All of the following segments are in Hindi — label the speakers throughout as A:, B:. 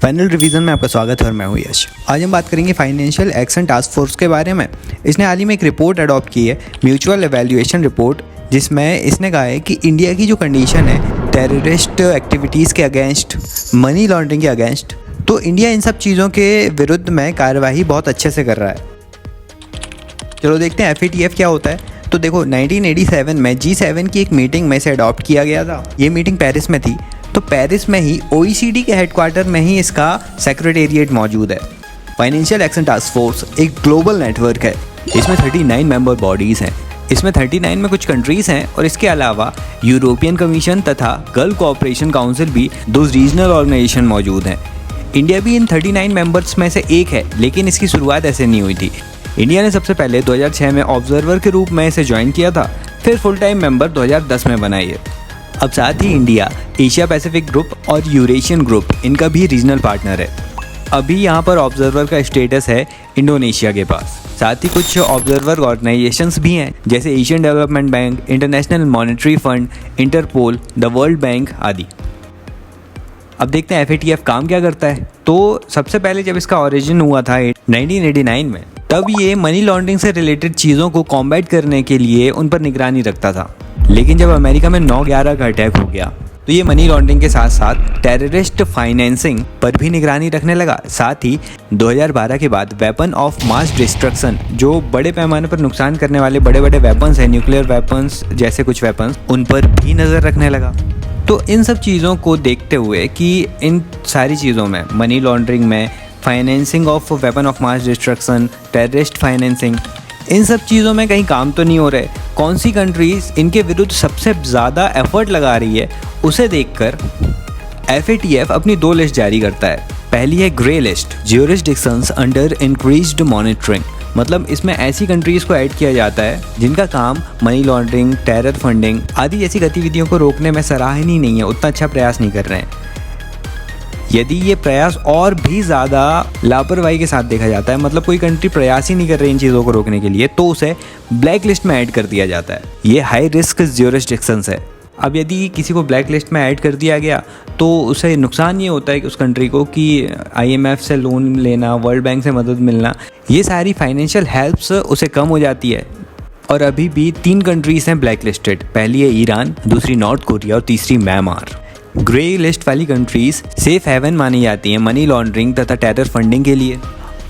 A: फाइनल रिवीजन में आपका स्वागत है और मैं हूं यश। आज हम बात करेंगे फाइनेंशियल एक्शन टास्क फोर्स के बारे में। इसने हाल ही में एक रिपोर्ट अडॉप्ट की है, म्यूचुअल एवेल्युएशन रिपोर्ट, जिसमें इसने कहा है कि इंडिया की जो कंडीशन है टेररिस्ट एक्टिविटीज़ के अगेंस्ट, मनी लॉन्ड्रिंग के अगेंस्ट, तो इंडिया इन सब चीज़ों के विरुद्ध में कार्यवाही बहुत अच्छे से कर रहा है। चलो देखते हैं FATF क्या होता है। तो देखो 1987 में G7 की एक मीटिंग में इसे अडॉप्ट किया गया था। ये मीटिंग पेरिस में थी, तो पेरिस में ही OECD के हेडक्वार्टर में ही इसका सेक्रेटेरिएट मौजूद है। फाइनेंशियल एक्शन टास्क फोर्स एक ग्लोबल नेटवर्क है। इसमें 39 मेंबर बॉडीज़ हैं। इसमें 39 में कुछ कंट्रीज़ हैं और इसके अलावा यूरोपियन कमीशन तथा गल्फ कोऑपरेशन काउंसिल भी 2 रीजनल ऑर्गेनाइजेशन मौजूद हैं। इंडिया भी इन 39 मेंबर्स में से एक है, लेकिन इसकी शुरुआत ऐसे नहीं हुई थी। इंडिया ने सबसे पहले 2006 में ऑब्जर्वर के रूप में इसे ज्वाइन किया था, फिर फुल टाइम मेंबर 2010 में बनाई है। अब साथ ही इंडिया एशिया पैसिफिक ग्रुप और यूरेशियन ग्रुप इनका भी रीजनल पार्टनर है। अभी यहाँ पर ऑब्जर्वर का स्टेटस है इंडोनेशिया के पास। साथ ही कुछ ऑब्जर्वर ऑर्गेनाइजेशंस भी हैं, जैसे Asian Development Bank, International Monetary Fund, Interpol, the World Bank आदि। अब देखते हैं FATF काम क्या करता है। तो सबसे पहले जब इसका ओरिजिन हुआ था 1989 में, तब ये मनी लॉन्ड्रिंग से रिलेटेड चीज़ों को कॉम्बैट करने के लिए उन पर निगरानी रखता था। लेकिन जब अमेरिका में 9/11 का अटैक हो गया, तो ये मनी लॉन्ड्रिंग के साथ साथ टेररिस्ट फाइनेंसिंग पर भी निगरानी रखने लगा। साथ ही 2012 के बाद वेपन ऑफ मास डिस्ट्रक्शन, जो बड़े पैमाने पर नुकसान करने वाले बड़े बड़े वेपन्स हैं, न्यूक्लियर वेपन्स जैसे कुछ वेपन्स, उन पर भी नज़र रखने लगा। तो इन सब चीज़ों को देखते हुए कि इन सारी चीज़ों में, मनी लॉन्ड्रिंग में, financing of weapon of mass destruction, terrorist financing, इन सब चीज़ों में कहीं काम तो नहीं हो रहे, कौन सी कंट्रीज़ इनके विरुद्ध सबसे ज़्यादा एफर्ट लगा रही है, उसे देखकर FATF अपनी 2 लिस्ट जारी करता है। पहली है grey list, jurisdictions under increased monitoring, मतलब इसमें ऐसी कंट्रीज़ को ऐड किया जाता है जिनका काम मनी लॉन्ड्रिंग, टेरर फंडिंग आदि जैसी गतिविधियों को रोकने में सराहनीय नहीं है, उतना अच्छा प्रयास नहीं कर रहे हैं। यदि ये प्रयास और भी ज़्यादा लापरवाही के साथ देखा जाता है, मतलब कोई कंट्री प्रयास ही नहीं कर रही इन चीज़ों को रोकने के लिए, तो उसे ब्लैक लिस्ट में ऐड कर दिया जाता है। ये हाई रिस्क ज्यूरिसडिक्शंस है। अब यदि किसी को ब्लैक लिस्ट में ऐड कर दिया गया, तो उसे नुकसान ये होता है कि उस कंट्री को कि IMF से लोन लेना, वर्ल्ड बैंक से मदद मिलना, ये सारी फाइनेंशियल हेल्प्स उसे कम हो जाती है। और अभी भी 3 कंट्रीज़ हैं ब्लैक लिस्टेड। पहली है ईरान, दूसरी नॉर्थ कोरिया और तीसरी म्यांमार। ग्रे लिस्ट वाली कंट्रीज़ सेफ हेवन मानी जाती हैं मनी लॉन्ड्रिंग तथा टेरर फंडिंग के लिए,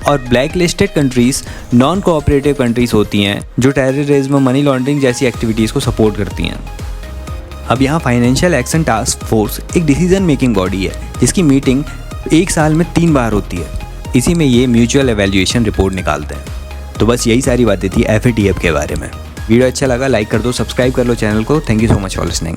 A: और black listed countries non cooperative countries होती हैं जो टेररिज्म, मनी लॉन्ड्रिंग जैसी एक्टिविटीज़ को सपोर्ट करती हैं। अब यहाँ फाइनेंशियल एक्शन टास्क फोर्स एक डिसीजन मेकिंग बॉडी है, जिसकी मीटिंग 1 साल में 3 बार होती है। इसी में ये म्यूचुअल एवेल्युएशन रिपोर्ट निकालते हैं। तो बस यही सारी बातें थी FATF के बारे में। वीडियो अच्छा लगा लाइक कर दो, सब्सक्राइब कर लो चैनल को। Thank you so much for listening.